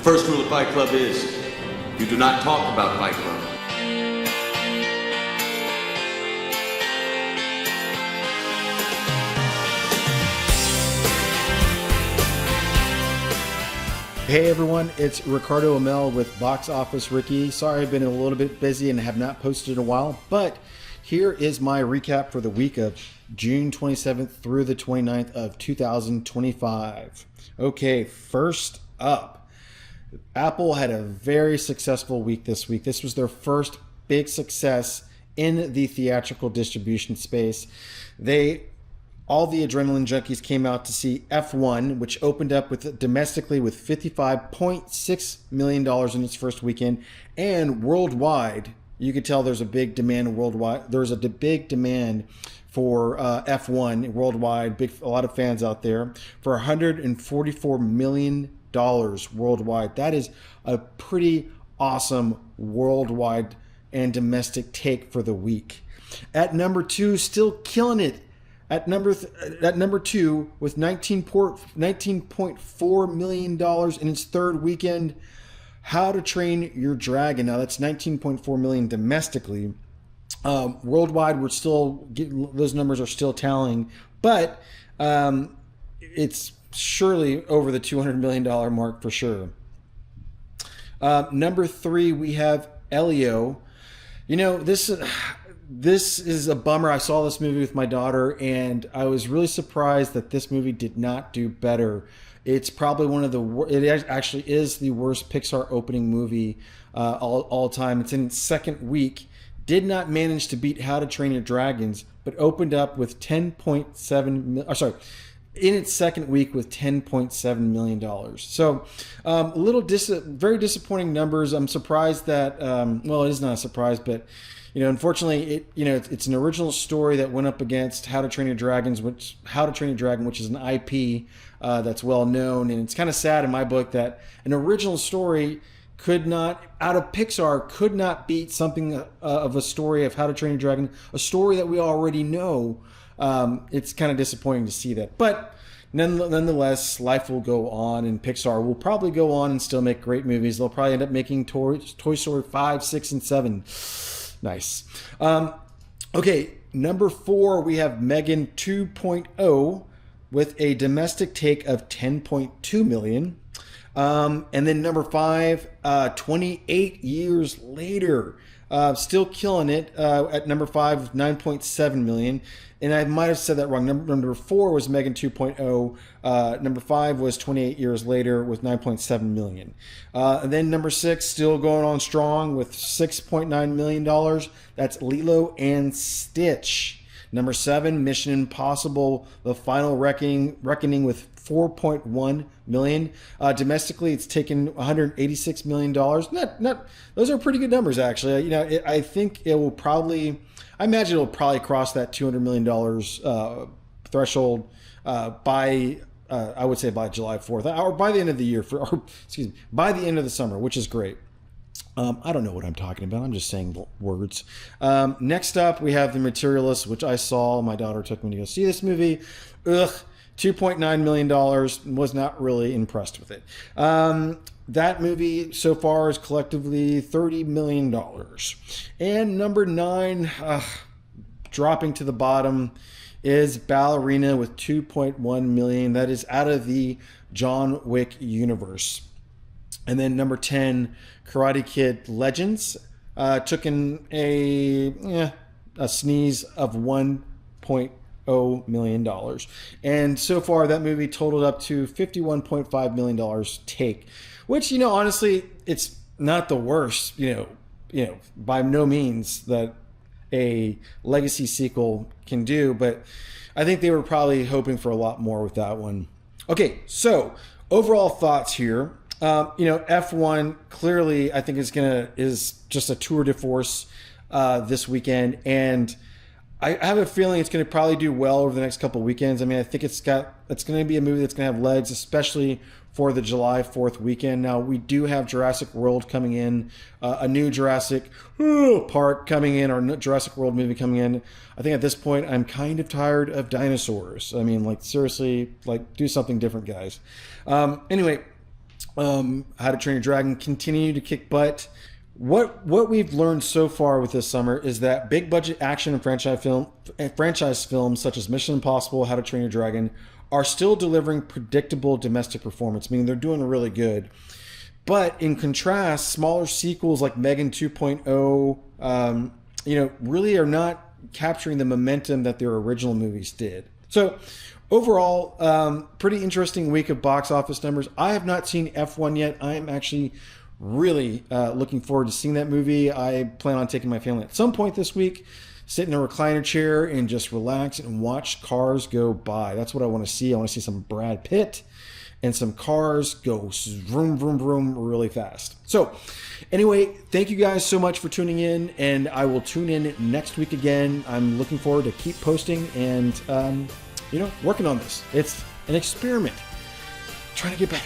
first rule of Fight Club is, you do not talk about Fight Club. Hey everyone, it's Ricardo Amel with Box Office Ricky. Sorry I've been a little bit busy and have not posted in a while, but here is my recap for the week of June 27th through the 29th of 2025. Okay, first up, Apple had a very successful week this week. This was their first big success in the theatrical distribution space. All the adrenaline junkies came out to see F1, which opened up domestically with $55.6 million in its first weekend, and worldwide, you could tell there's a big demand worldwide. There's a big demand for F1 worldwide. A lot of fans out there for $144 million worldwide. That is a pretty awesome worldwide and domestic take for the week. At number two, still killing it. At number two, with $19.4 million in its third weekend, How to Train Your Dragon. Now that's $19.4 million domestically. Worldwide, those numbers are still tallying, but it's surely over the $200 million mark for sure. Number three, we have Elio. You know, this is a bummer. I saw this movie with my daughter, and I was really surprised that this movie did not do better. It's probably it actually is the worst Pixar opening movie all time. It's in its second week. Did not manage to beat How to Train Your Dragons, but opened up with in its second week with $10.7 million. So very disappointing numbers. I'm surprised that, it is not a surprise, but unfortunately, it's an original story that went up against How to Train Your Dragon, which is an IP that's well known, and it's kind of sad in my book that an original story out of Pixar could not beat something of a story of How to Train Your Dragon, a story that we already know. It's kind of disappointing to see that, but nonetheless, life will go on, and Pixar will probably go on and still make great movies. They'll probably end up making Toy Story 5, 6, and 7. Nice. Okay, number four, we have Megan 2.0 with a domestic take of $10.2 million. And then number five, 28 years later, still killing it at number five with $9.7 million. And I might have said that wrong. Number four was Megan 2.0. Number five was 28 years later with $9.7 million. And then number six, still going on strong with $6.9 million. That's Lilo and Stitch. Number seven, Mission Impossible: The Final Reckoning with $4.1 million. Domestically, it's taken $186 million. Those are pretty good numbers, actually. I think it will probably. I imagine it'll probably cross that $200 million threshold by I would say by July 4th, or by the end of the year, by the end of the summer, which is great. I don't know what I'm talking about. I'm just saying words. Next up, we have The Materialist, which I saw. My daughter took me to go see this movie. $2.9 million. Was not really impressed with it. That movie so far is collectively $30 million. And number nine, dropping to the bottom, is Ballerina with $2.1 million. That is out of the John Wick universe. And then number 10, Karate Kid Legends, took in a sneeze of $1.0 million. And so far, that movie totaled up to $51.5 million take, which, honestly, it's not the worst, by no means that a legacy sequel can do, but I think they were probably hoping for a lot more with that one. Okay, so overall thoughts here. F1 clearly, I think is just a tour de force this weekend, and I have a feeling it's going to probably do well over the next couple of weekends. I mean, I think it's going to be a movie that's going to have legs, especially for the July 4th weekend. Now, we do have Jurassic World coming in, a new Jurassic Park coming in, or Jurassic World movie coming in. I think at this point, I'm kind of tired of dinosaurs. I mean, seriously, do something different, guys. Anyway, How to Train Your Dragon continue to kick butt. What we've learned so far with this summer is that big budget action and franchise films such as Mission Impossible, How to Train Your Dragon are still delivering predictable domestic performance, meaning they're doing really good. But in contrast, smaller sequels like Megan 2.0, really are not capturing the momentum that their original movies did. So overall, pretty interesting week of box office numbers. I have not seen F1 yet. I am actually really looking forward to seeing that movie. I plan on taking my family at some point this week, sit in a recliner chair and just relax and watch cars go by. That's what I want to see. I want to see some Brad Pitt and some cars go vroom, vroom, vroom really fast. So anyway, thank you guys so much for tuning in, and I will tune in next week again. I'm looking forward to keep posting and, working on this. It's an experiment. Trying to get better.